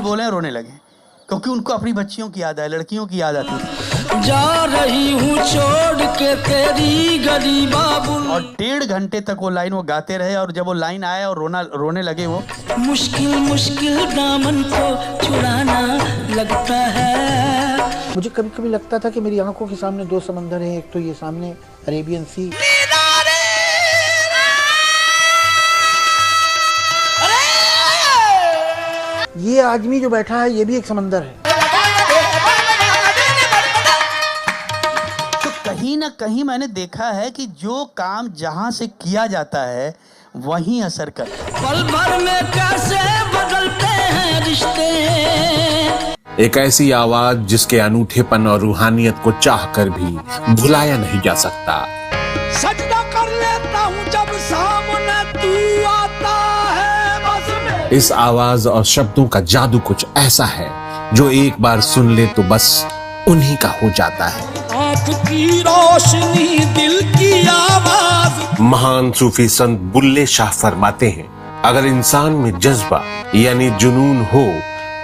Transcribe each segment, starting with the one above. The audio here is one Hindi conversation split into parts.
बोले रोने लगे, क्योंकि उनको अपनी बच्चियों की याद है, लड़कियों की याद आती थी। जा रही हूँ छोड़ के तेरी गली बाबुल। और 1.5 घंटे तक वो लाइन वो गाते रहे, और जब वो लाइन आया और रोने लगे वो, मुश्किल मुश्किल दामन को छुड़ाना लगता है। मुझे कभी कभी लगता था कि मेरी आंखों के सामने 2 समंदर हैं। एक तो ये सामने अरेबियन सी, ये आदमी जो बैठा है ये भी एक समंदर है। तो कहीं ना कहीं मैंने देखा है कि जो काम जहां से किया जाता है वहीं असर करता है। पल भर में कैसे बदलते हैं रिश्ते। एक ऐसी आवाज जिसके अनूठेपन और रूहानियत को चाहकर भी भुलाया नहीं जा सकता। सजदा कर लेता हूँ जब सामने तू आता है बस में। इस आवाज और शब्दों का जादू कुछ ऐसा है जो एक बार सुन ले तो बस उन्हीं का हो जाता है। आपकी रोशनी दिल की आवाज। महान सूफी संत बुल्ले शाह फरमाते हैं, अगर इंसान में जज्बा यानी जुनून हो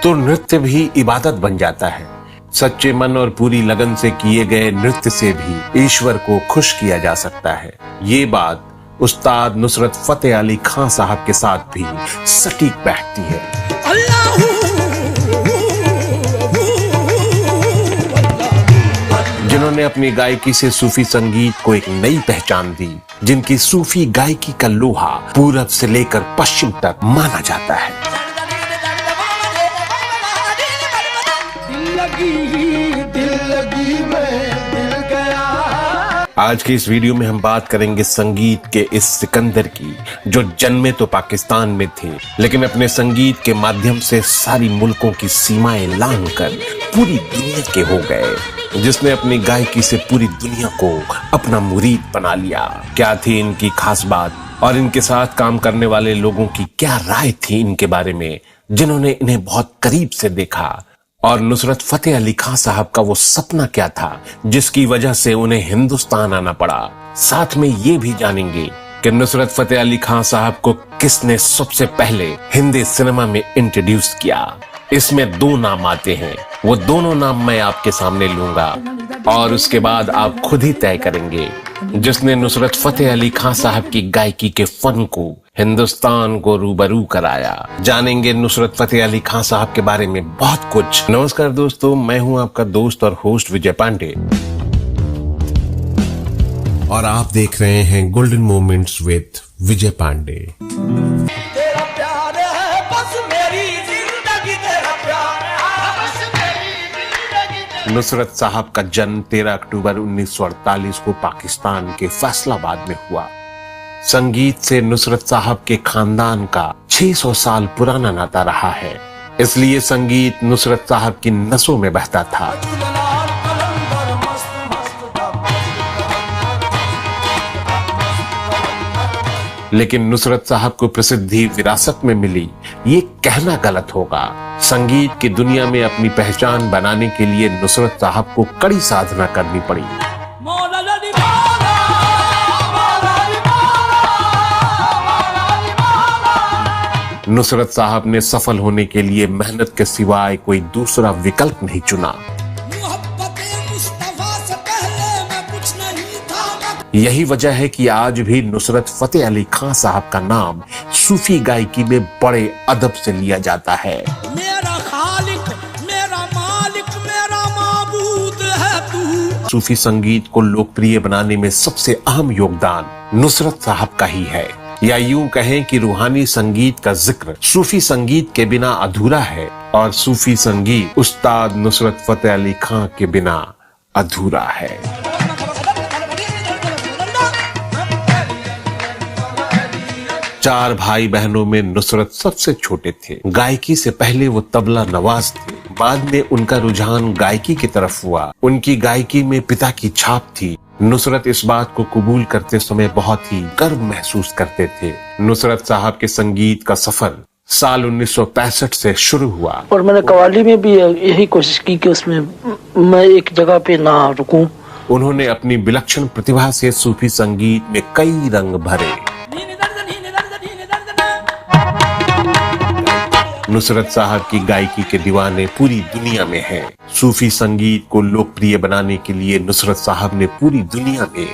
तो नृत्य भी इबादत बन जाता है। सच्चे मन और पूरी लगन से किए गए नृत्य से भी ईश्वर को खुश किया जा सकता है। ये बात उस्ताद नुसरत फतेह अली खां साहब के साथ भी सटीक बैठती है। जिन्होंने अपनी गायकी से सूफी संगीत को एक नई पहचान दी, जिनकी सूफी गायकी का लोहा पूरब से लेकर पश्चिम तक माना जाता है। आज के इस वीडियो में हम बात करेंगे संगीत के इस सिकंदर की, जो जन्मे तो पाकिस्तान में थे लेकिन अपने संगीत के माध्यम से सारी मुल्कों की सीमाएं लांघकर पूरी दुनिया के हो गए, जिसने अपनी गायकी से पूरी दुनिया को अपना मुरीद बना लिया। क्या थी इनकी खास बात और इनके साथ काम करने वाले लोगों की क्या राय थी इनके बारे में, जिन्होंने इन्हें बहुत करीब से देखा, और नुसरत फतेह अली खां साहब का वो सपना क्या था जिसकी वजह से उन्हें हिंदुस्तान आना पड़ा। साथ में ये भी जानेंगे कि नुसरत फतेह अली खां साहब को किसने सबसे पहले हिंदी सिनेमा में इंट्रोड्यूस किया। इसमें 2 नाम आते हैं, वो दोनों नाम मैं आपके सामने लूंगा और उसके बाद आप खुद ही तय करेंगे जिसने नुसरत फतेह अली खां साहब की गायकी के फन को हिंदुस्तान को रूबरू कराया। जानेंगे नुसरत फतेह अली खां साहब के बारे में बहुत कुछ। नमस्कार दोस्तों, मैं हूं आपका दोस्त और होस्ट विजय पांडे और आप देख रहे हैं golden moments with Vijay Pandey. तेरा प्यार है बस मेरी जिंदगी, तेरा प्यार है बस मेरी जिंदगी। नुसरत साहब का जन्म 13 अक्टूबर 1948 को पाकिस्तान के फैसलाबाद में हुआ। संगीत से नुसरत साहब के खानदान का 600 साल पुराना नाता रहा है, इसलिए संगीत नुसरत साहब की नसों में बहता था। लेकिन नुसरत साहब को प्रसिद्धि विरासत में मिली, ये कहना गलत होगा। संगीत की दुनिया में अपनी पहचान बनाने के लिए नुसरत साहब को कड़ी साधना करनी पड़ी। नुसरत साहब ने सफल होने के लिए मेहनत के सिवाय कोई दूसरा विकल्प नहीं चुना। यही वजह है कि आज भी नुसरत फतेह अली खां साहब का नाम सूफी गायकी में बड़े अदब से लिया जाता है। मेरा खालिक, मेरा मालिक, मेरा माबूद है तू। सूफी संगीत को लोकप्रिय बनाने में सबसे अहम योगदान नुसरत साहब का ही है, या यूं कहें कि रूहानी संगीत का जिक्र सूफी संगीत के बिना अधूरा है और सूफी संगीत उस्ताद नुसरत फतेह अली खां के बिना अधूरा है। चार भाई बहनों में नुसरत सबसे छोटे थे। गायकी से पहले वो तबला नवाज थे, बाद में उनका रुझान गायकी की तरफ हुआ। उनकी गायकी में पिता की छाप थी। नुसरत इस बात को कबूल करते समय बहुत ही गर्व महसूस करते थे। नुसरत साहब के संगीत का सफर साल 1965 से शुरू हुआ और मैंने कव्वाली में भी यही कोशिश की कि उसमें मैं एक जगह पे ना रुकूं। उन्होंने अपनी विलक्षण प्रतिभा से सूफी संगीत में कई रंग भरे। नुसरत साहब की गायकी के दीवाने पूरी दुनिया में हैं। सूफी संगीत को लोकप्रिय बनाने के लिए नुसरत साहब ने पूरी दुनिया में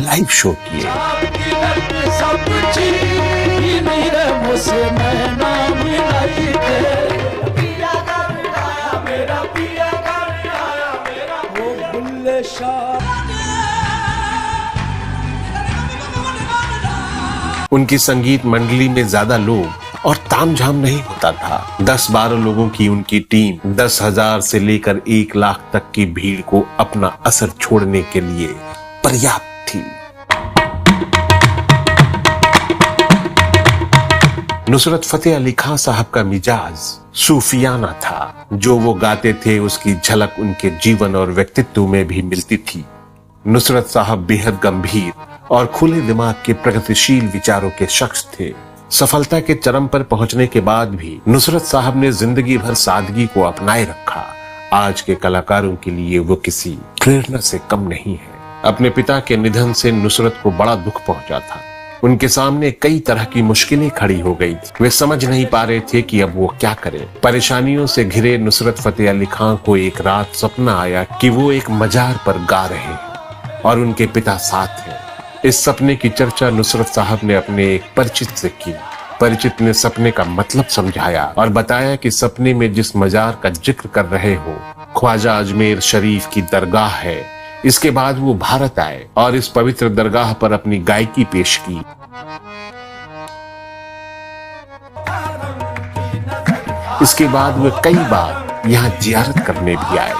लाइव शो किए। उनकी संगीत मंडली में ज्यादा लोग और तामझाम नहीं होता था। 10-12 लोगों की उनकी टीम 10,000 से लेकर 1 लाख तक की भीड़ को अपना असर छोड़ने के लिए पर्याप्त थी। नुसरत फतेह अली खान साहब का मिजाज सूफियाना था। जो वो गाते थे उसकी झलक उनके जीवन और व्यक्तित्व में भी मिलती थी। नुसरत साहब बेहद गंभीर और खुले दिमाग के प्रगतिशील विचारों के शख्स थे। सफलता के चरम पर पहुंचने के बाद भी नुसरत साहब ने जिंदगी भर सादगी को अपनाए रखा। आज के कलाकारों के लिए वो किसी प्रेरणा से कम नहीं है। अपने पिता के निधन से नुसरत को बड़ा दुख पहुंचा था। उनके सामने कई तरह की मुश्किलें खड़ी हो गई थी। वे समझ नहीं पा रहे थे कि अब वो क्या करें। परेशानियों से घिरे नुसरत फतेह अली खान को एक रात सपना आया कि वो एक मजार पर गा रहे हैं और उनके पिता साथ हैं। इस सपने की चर्चा नुसरत साहब ने अपने एक परिचित से की। परिचित ने सपने का मतलब समझाया और बताया कि सपने में जिस मजार का जिक्र कर रहे हो ख्वाजा अजमेर शरीफ की दरगाह है। इसके बाद वो भारत आए और इस पवित्र दरगाह पर अपनी गायकी पेश की। इसके बाद वे कई बार यहाँ जियारत करने भी आए।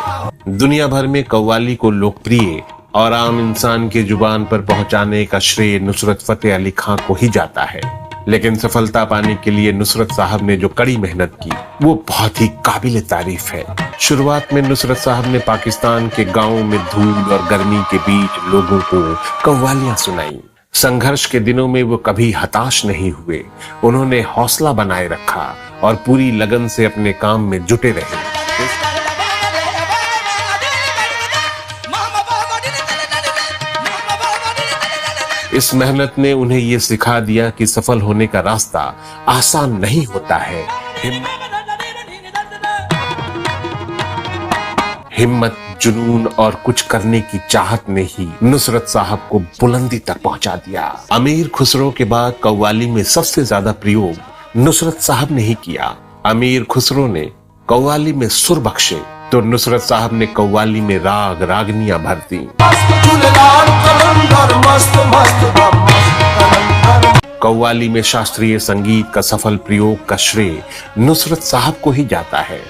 दुनिया भर में कव्वाली को लोकप्रिय और आम इंसान के जुबान पर पहुंचाने का श्रेय नुसरत फतेह अली खान को ही जाता है। लेकिन सफलता पाने के लिए नुसरत साहब ने जो कड़ी मेहनत की वो बहुत ही काबिल तारीफ है। शुरुआत में नुसरत साहब ने पाकिस्तान के गांवों में धूल और गर्मी के बीच लोगों को कव्वालियां सुनाई। संघर्ष के दिनों में वो कभी हताश नहीं हुए। उन्होंने हौसला बनाए रखा और पूरी लगन से अपने काम में जुटे रहे। इस मेहनत ने उन्हें ये सिखा दिया कि सफल होने का रास्ता आसान नहीं होता है। हिम्मत, जुनून और कुछ करने की चाहत ने ही नुसरत साहब को बुलंदी तक पहुंचा दिया। अमीर खुसरो के बाद कव्वाली में सबसे ज्यादा प्रयोग नुसरत साहब ने ही किया। अमीर खुसरो ने कव्वाली में सुर बख्शे तो नुसरत साहब ने कव्वाली में राग रागनियां भर दी। कव्वाली में शास्त्रीय संगीत का सफल प्रयोग का श्रेय नुसरत साहब को ही जाता है।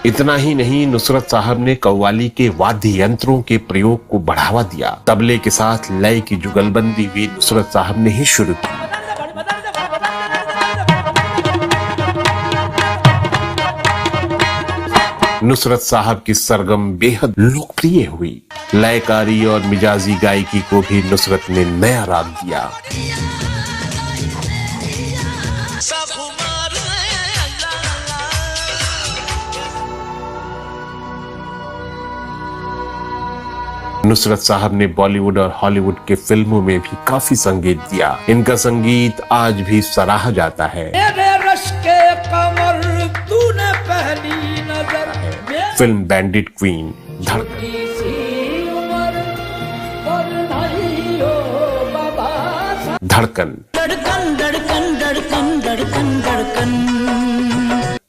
इतना ही नहीं, नुसरत साहब ने कव्वाली के वाद्य यंत्रों के प्रयोग को बढ़ावा दिया। तबले के साथ लय की जुगलबंदी भी नुसरत साहब ने ही शुरू की। नुसरत साहब की सरगम बेहद लोकप्रिय हुई। लयकारी और मिजाजी गायकी को भी नुसरत ने नया राग दिया। नुसरत साहब ने बॉलीवुड और हॉलीवुड के फिल्मों में भी काफी संगीत दिया। इनका संगीत आज भी सराहा जाता है। फिल्म बैंडिट क्वीन, धड़कन,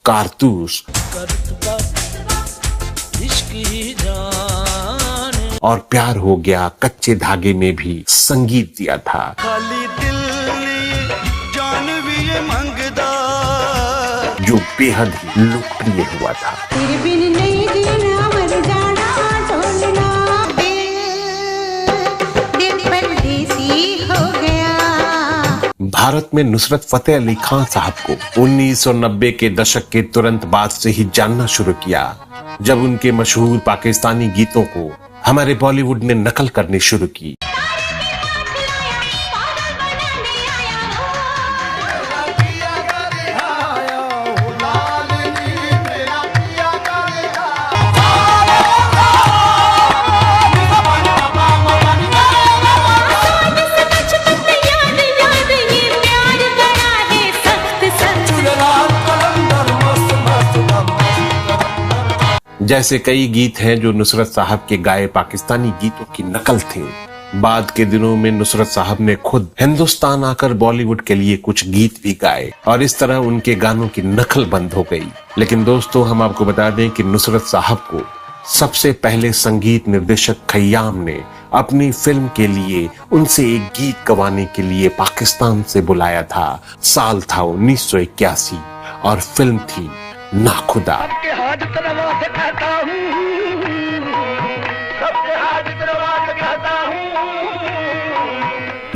कारतूस और प्यार हो गया कच्चे धागे में भी संगीत दिया था। खाली दिल जान भी ये मंगदा जो बेहद ही लोकप्रिय हुआ था। भारत में नुसरत फतेह अली खान साहब को 1990 के दशक के तुरंत बाद से ही जानना शुरू किया, जब उनके मशहूर पाकिस्तानी गीतों को हमारे बॉलीवुड ने नकल करनी शुरू की। जैसे कई गीत हैं जो नुसरत साहब के गाए पाकिस्तानी गीतों की नकल थे। बाद के दिनों में नुसरत साहब ने खुद हिंदुस्तान आकर बॉलीवुड के लिए कुछ गीत भी गाए और इस तरह उनके गानों की नकल बंद हो गई। लेकिन दोस्तों, हम आपको बता दें कि नुसरत साहब को सबसे पहले संगीत निर्देशक खय्याम ने अपनी फिल्म के लिए उनसे एक गीत गवाने के लिए पाकिस्तान से बुलाया था। साल था 1981 और फिल्म थी नाखुदा।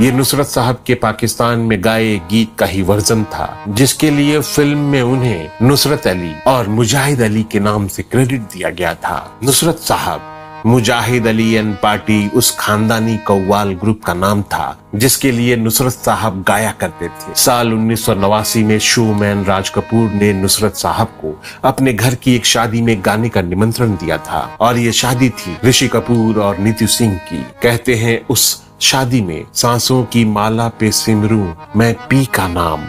ये नुसरत साहब के पाकिस्तान में गाए गीत का ही वर्जन था, जिसके लिए फिल्म में उन्हें नुसरत अली और मुजाहिद अली के नाम से क्रेडिट दिया गया था। नुसरत साहब, मुजाहिद अली एंड पार्टी उस खानदानी कव्वाल ग्रुप का नाम था जिसके लिए नुसरत साहब गाया करते थे। साल 1989 में शोमैन राज कपूर ने नुसरत साहब को अपने घर की एक शादी में गाने का निमंत्रण दिया था और ये शादी थी ऋषि कपूर और नीतू सिंह की। कहते हैं उस शादी में सांसों की माला पे सिमरूं मैं पी का नाम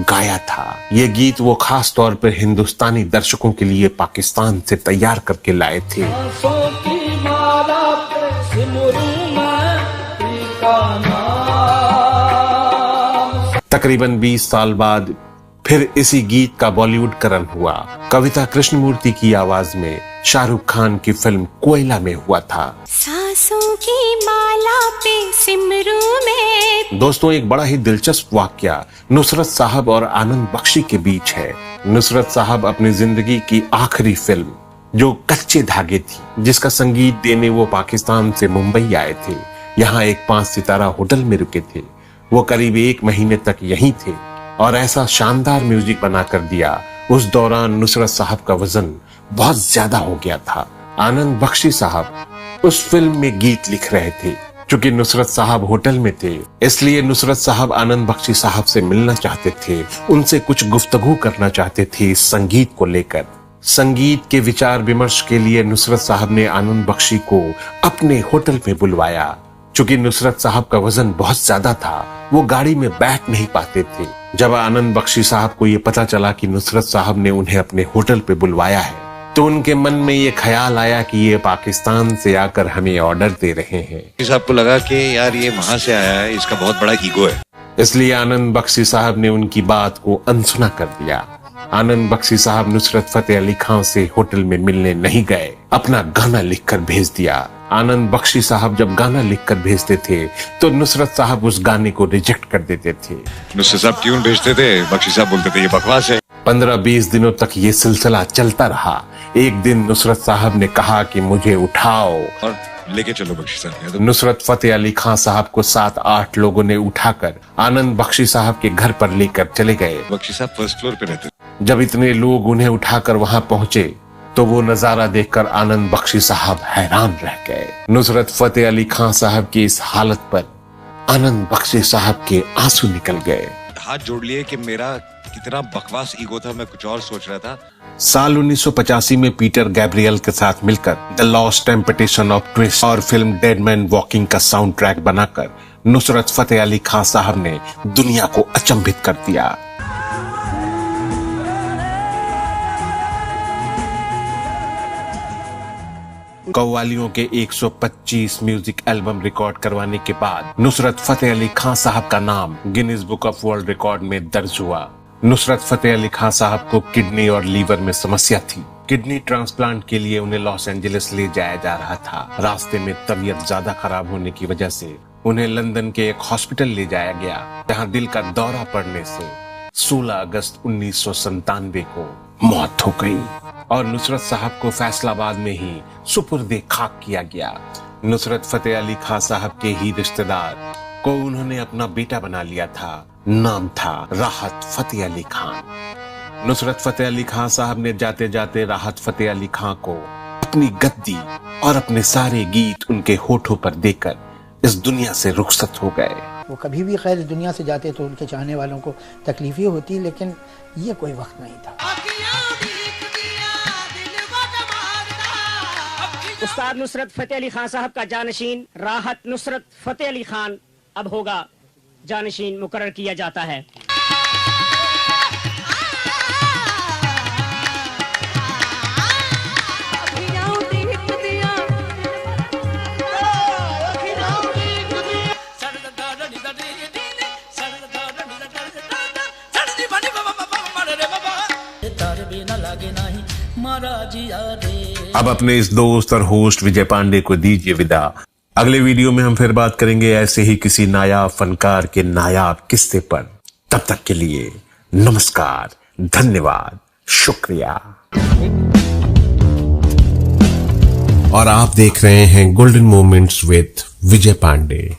गाया था। ये गीत वो खास तौर पर हिंदुस्तानी दर्शकों के लिए पाकिस्तान से तैयार करके लाए थे। तकरीबन 20 साल बाद फिर इसी गीत का बॉलीवुड करण हुआ। कविता कृष्णमूर्ति की आवाज में शाहरुख खान की फिल्म कोयला में हुआ था। सांसों की माला पे सिमरूं में। दोस्तों, एक बड़ा ही दिलचस्प वाकया नुसरत साहब और आनंद बख्शी के बीच है। नुसरत साहब अपनी जिंदगी की आखिरी फिल्म जो कच्चे धागे थी, जिसका संगीत देने वो पाकिस्तान से मुंबई आए थे, यहाँ एक 5 सितारा होटल में रुके थे। वो करीब 1 महीने तक यहीं थे और ऐसा शानदार म्यूजिक बना कर दिया। उस दौरान नुसरत साहब का वजन बहुत ज्यादा हो गया था। आनंद बख्शी साहब उस फिल्म में गीत लिख रहे थे। चूंकि नुसरत साहब होटल में थे, इसलिए नुसरत साहब आनंद बख्शी साहब से मिलना चाहते थे, उनसे कुछ गुफ्तगू करना चाहते थे इस संगीत को लेकर। संगीत के विचार विमर्श के लिए नुसरत साहब ने आनंद बख्शी को अपने होटल में बुलवाया। चूंकि नुसरत साहब का वजन बहुत ज्यादा था, वो गाड़ी में बैठ नहीं पाते थे। जब आनंद बख्शी साहब को ये पता चला कि नुसरत साहब ने उन्हें अपने होटल पे बुलवाया है, तो उनके मन में ये ख्याल आया कि ये पाकिस्तान से आकर हमें ऑर्डर दे रहे हैं। इस आपको लगा कि यार ये वहां से आया है, इसका बहुत बड़ा ईगो है। इसलिए आनंद बख्शी साहब ने उनकी बात को अनसुना कर दिया। आनंद बख्शी साहब नुसरत फतेह अली खान से होटल में मिलने नहीं गए, अपना गाना लिखकर भेज दिया। आनंद बख्शी साहब जब गाना लिखकर भेजते थे तो नुसरत साहब उस गाने को रिजेक्ट कर देते थे। नुसरत साहब ट्यून भेजते थे, बख्शी साहब बोलते थे ये बकवास है। 15-20 दिनों तक ये सिलसिला चलता रहा। एक दिन नुसरत साहब ने कहा कि मुझे उठाओ और लेके चलो बख्शी साहब। तो नुसरत फतेह अली खान साहब को 7-8 लोगों ने उठाकर आनंद बख्शी साहब के घर पर लेकर चले गए। बख्शी साहब फर्स्ट फ्लोर पे रहते। जब इतने लोग उन्हें उठाकर वहां पहुंचे तो वो नजारा देखकर आनंद बख्शी साहब हैरान रह गए। नुसरत फतेह अली खान साहब की इस हालत पर आनंद बख्शी साहब के आंसू निकल गए। हाथ जोड़ लिए कि मेरा कितना बकवास ईगो था, मैं कुछ और सोच रहा था। साल 1985 में पीटर गैब्रियल के साथ मिलकर the lost temptation of twist और फिल्म डेड मैन वॉकिंग का साउंड ट्रैक बनाकर नुसरत फतेह अली खान साहब ने दुनिया को अचंभित कर दिया। कव्वालियों के 125 म्यूजिक एल्बम रिकॉर्ड करवाने के बाद नुसरत फतेह अली खान साहब का नाम Guinness book of world record में दर्ज हुआ। नुसरत फतेह अली खान साहब को किडनी और लीवर में समस्या थी। किडनी ट्रांसप्लांट के लिए उन्हें लॉस एंजलिस ले जाया जा रहा था। रास्ते में तबीयत ज्यादा खराब होने की वजह से उन्हें लंदन के एक हॉस्पिटल ले जाया गया, जहां दिल का दौरा पड़ने से 16 अगस्त 1997 को मौत हो गई और नुसरत साहब को फैसलाबाद में ही सुपुर्दे खाक किया गया। नुसरत फतेह अली खान साहब के ही रिश्तेदार को उन्होंने अपना बेटा बना लिया था। नाम था राहत फतेह अली खान। नुसरत फतेह अली खान साहब ने जाते जाते राहत फतेह अली खान को अपनी गद्दी और अपने सारे गीत उनके होठों पर देकर इस दुनिया से रुखसत हो गए। वो कभी भी खैर दुनिया से जाते तो उनके चाहने वालों को तकलीफें होती, लेकिन ये कोई वक्त नहीं था। उस्ताद नुसरत फतेह अली खान साहब का जानशीन राहत नुसरत फतेह अली खान अब होगा जानशीन मुकर्रर किया जाता है। अब अपने इस दोस्त और होस्ट विजय पांडे को दीजिए विदा। अगले वीडियो में हम फिर बात करेंगे ऐसे ही किसी नायाब फनकार के नायाब किस्से पर। तब तक के लिए नमस्कार, धन्यवाद, शुक्रिया। और आप देख रहे हैं golden moments with Vijay Pandey.